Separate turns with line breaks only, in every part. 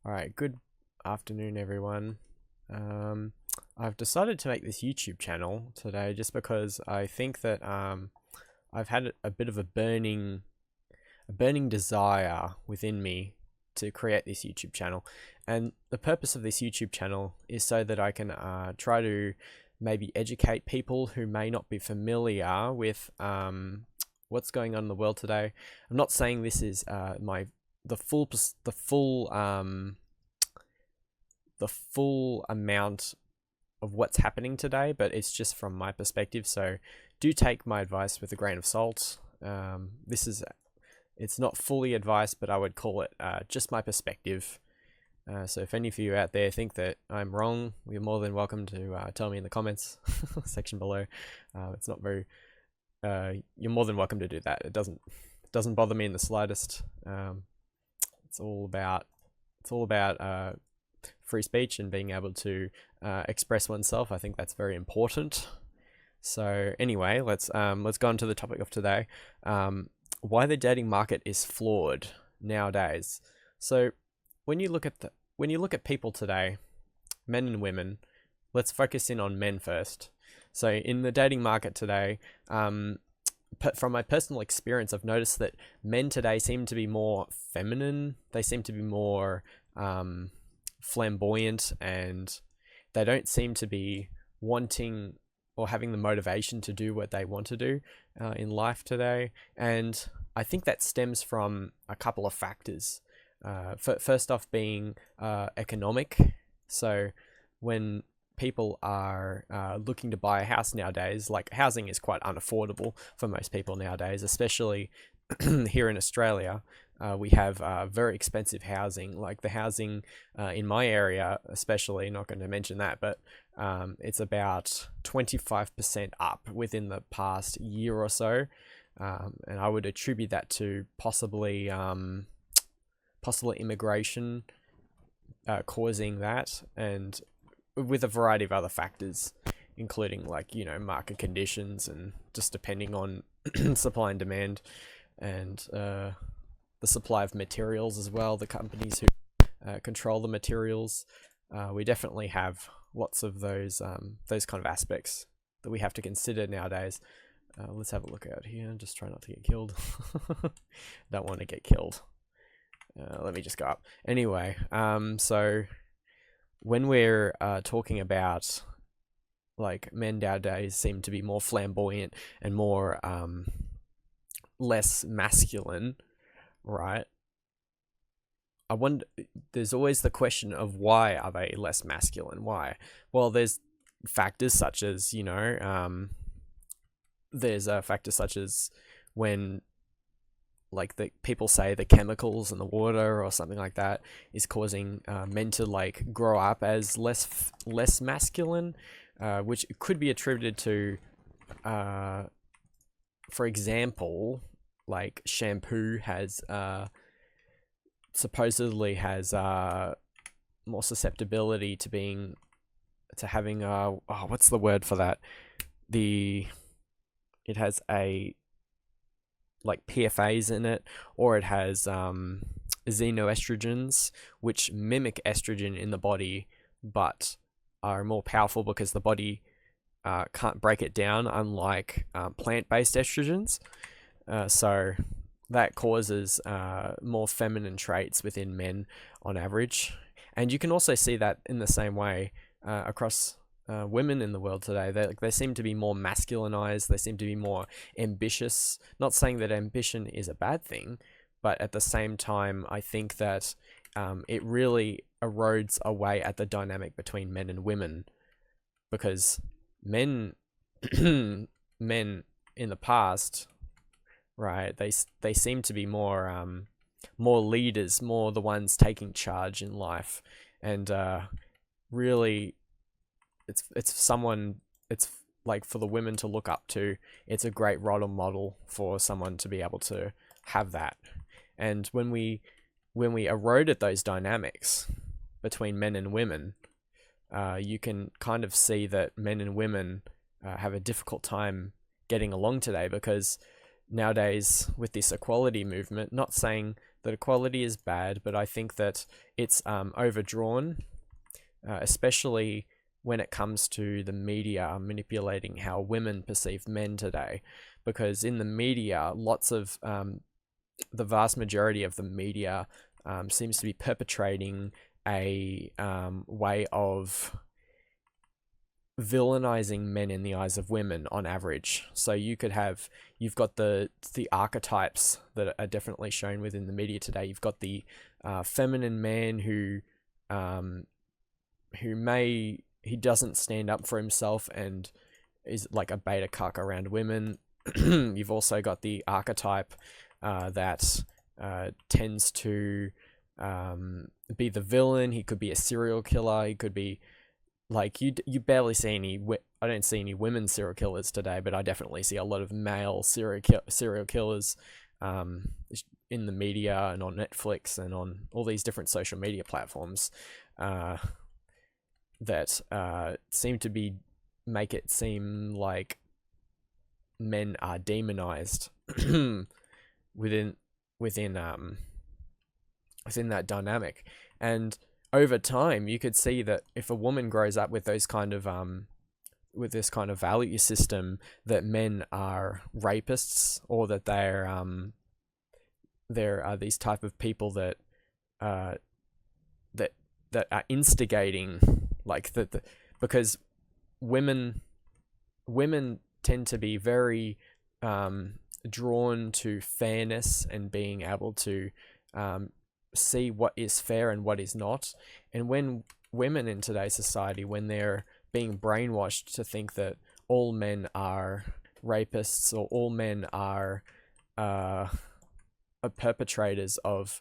Alright, good afternoon, everyone. I've decided to make this YouTube channel today just because I think that I've had a bit of a burning desire within me to create this YouTube channel. And the purpose of this YouTube channel is so that I can try to maybe educate people who may not be familiar with what's going on in the world today. I'm not saying this is the full amount of what's happening today, but it's just from my perspective. So do take my advice with a grain of salt. It's not fully advice, but I would call it just my perspective. So if any of you out there think that I'm wrong, you're more than welcome to tell me in the comments section below. It's not very. You're more than welcome to do that. It doesn't bother me in the slightest. It's all about free speech and being able to express oneself. I think that's very important. So anyway, let's go on to the topic of today. Why the dating market is flawed nowadays. So when you look at people today, men and women, let's focus in on men first. So in the dating market today, from my personal experience, I've noticed that men today seem to be more feminine. They seem to be more flamboyant, and they don't seem to be wanting or having the motivation to do what they want to do in life today. And I think that stems from a couple of factors. First off being economic. So when people are looking to buy a house nowadays, like housing is quite unaffordable for most people nowadays, especially here in Australia. We have very expensive housing, like the housing in my area especially, not going to mention that, but it's about 25% up within the past year or so. And I would attribute that to possibly immigration causing that, and with a variety of other factors, including market conditions and just depending on supply and demand, and the supply of materials as well, the companies who control the materials. We definitely have lots of those kind of aspects that we have to consider nowadays. Let's have a look out here and just try not to get killed. Don't want to get killed. Let me just go up. Anyway, so when we're talking about like men nowadays seem to be more flamboyant and more less masculine, right? I wonder, there's always the question of why are they less masculine? Why? Well, there's factors such as, there's factors such as when like the people say the chemicals in the water or something like that is causing men to like grow up as less masculine, which could be attributed to, for example, like shampoo has supposedly has more susceptibility to having what's the word for that? It has a like PFAs in it, or it has xenoestrogens, which mimic estrogen in the body, but are more powerful because the body can't break it down, unlike plant-based estrogens. So that causes more feminine traits within men on average. And you can also see that in the same way across women in the world today. They seem to be more masculinized. They seem to be more ambitious. Not saying that ambition is a bad thing, but at the same time, I think that it really erodes away at the dynamic between men and women, because men men in the past, right, they seem to be more leaders, more the ones taking charge in life, and really it's like for the women to look up to. It's a great role model for someone to be able to have that. And when we eroded those dynamics between men and women, you can kind of see that men and women have a difficult time getting along today, because nowadays with this equality movement, not saying that equality is bad, but I think that it's overdrawn, especially when it comes to the media manipulating how women perceive men today. Because in the media, lots of the vast majority of the media seems to be perpetrating a way of villainizing men in the eyes of women on average. So you've got the archetypes that are definitely shown within the media today. You've got the feminine man who he doesn't stand up for himself and is like a beta cuck around women. You've also got the archetype that tends to be the villain. He could be a serial killer. He could be like you barely see any. I don't see any women serial killers today, but I definitely see a lot of male serial killers in the media and on Netflix and on all these different social media platforms that seem to make it seem like men are demonized within that dynamic. And over time you could see that if a woman grows up with those kind of with this kind of value system, that men are rapists, or that there are these type of people that are instigating, like because women tend to be very drawn to fairness and being able to see what is fair and what is not. And when women in today's society, when they're being brainwashed to think that all men are rapists or all men are perpetrators of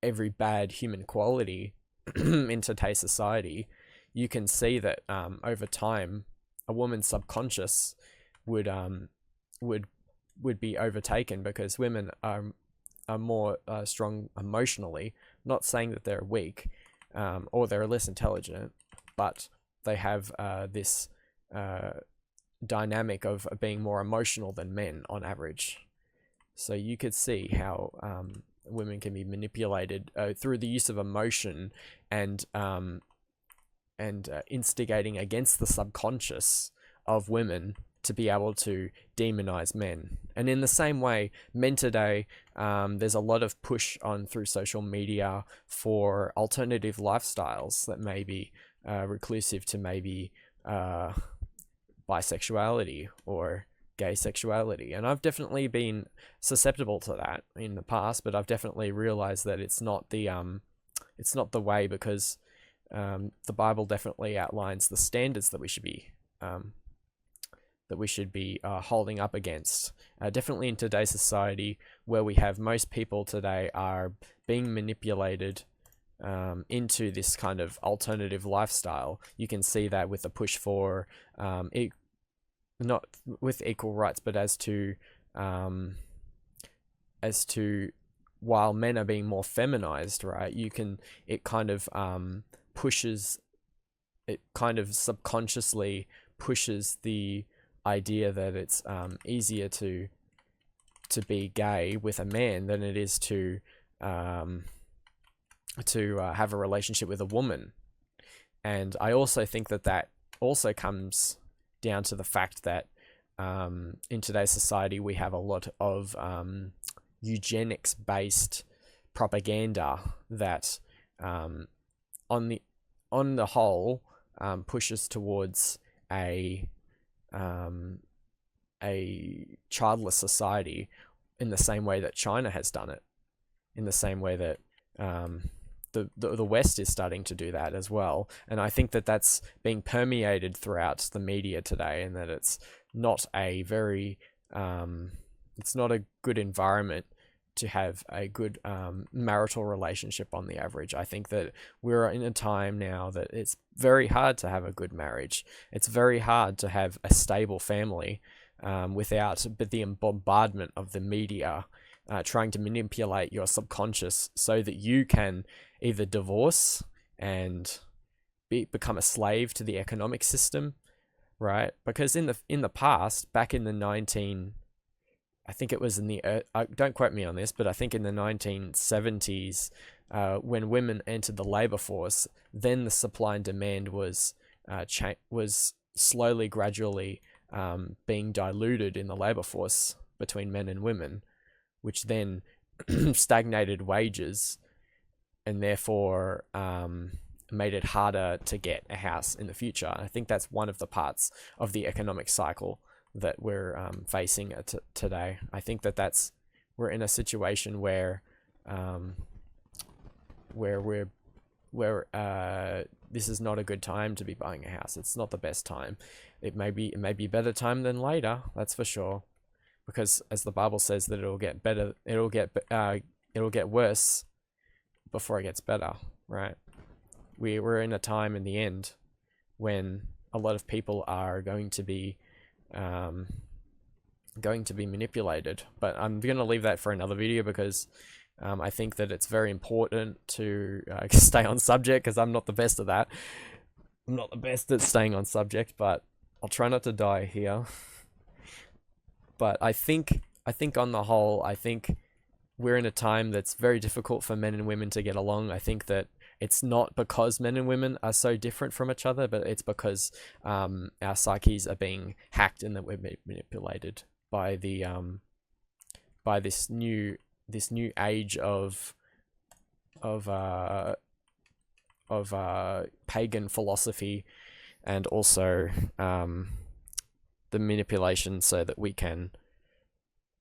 every bad human quality in today's society, you can see that over time a woman's subconscious would be overtaken, because women are more strong emotionally. Not saying that they're weak or they're less intelligent, but they have this dynamic of being more emotional than men on average. So you could see how women can be manipulated through the use of emotion and instigating against the subconscious of women to be able to demonize men. And in the same way, men today, there's a lot of push on through social media for alternative lifestyles that may be reclusive to maybe bisexuality or gay sexuality. And I've definitely been susceptible to that in the past, but I've definitely realized that it's not the way, because the Bible definitely outlines the standards that we should be holding up against. Definitely in today's society, where we have most people today are being manipulated into this kind of alternative lifestyle. You can see that with the push for not with equal rights, but as to while men are being more feminized, right? It kind of subconsciously pushes the idea that it's easier to be gay with a man than it is to have a relationship with a woman. And I also think that also comes down to the fact that in today's society we have a lot of eugenics based propaganda that on the whole pushes towards a childless society, in the same way that China has done it, in the same way that the West is starting to do that as well. And I think that that's being permeated throughout the media today, and that it's not a very it's not a good environment to have a good marital relationship on the average. I think that we're in a time now that it's very hard to have a good marriage. It's very hard to have a stable family without the bombardment of the media trying to manipulate your subconscious so that you can either divorce and become a slave to the economic system, right? Because in the past, back in the I think it was in the don't quote me on this, but I think in the 1970s, when women entered the labor force, then the supply and demand was was slowly, gradually being diluted in the labor force between men and women, which then stagnated wages and therefore made it harder to get a house in the future. I think that's one of the parts of the economic cycle that we're facing today. I think that we're in a situation where this is not a good time to be buying a house. It's not the best time. It may be a better time than later, that's for sure, because as the Bible says that it'll get better, it'll get worse before it gets better, right? We're in a time in the end when a lot of people are going to be manipulated. But I'm going to leave that for another video, because I think that it's very important to stay on subject, because I'm not the best at that. I'm not the best at staying on subject, but I'll try not to die here. But I think on the whole, I think we're in a time that's very difficult for men and women to get along. I think that it's not because men and women are so different from each other, but it's because our psyches are being hacked and that we're manipulated by the by this new age of pagan philosophy, and also the manipulation so that we can,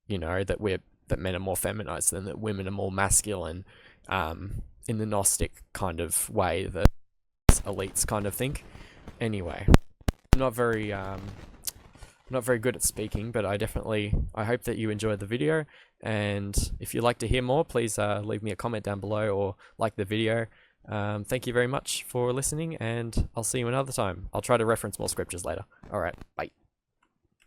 that men are more feminized and that women are more masculine, in the Gnostic kind of way that elites kind of think. Anyway, I'm not very good at speaking, but I hope that you enjoyed the video, and if you'd like to hear more, please leave me a comment down below or like the video. Thank you very much for listening, and I'll see you another time. I'll try to reference more scriptures later. Alright, bye.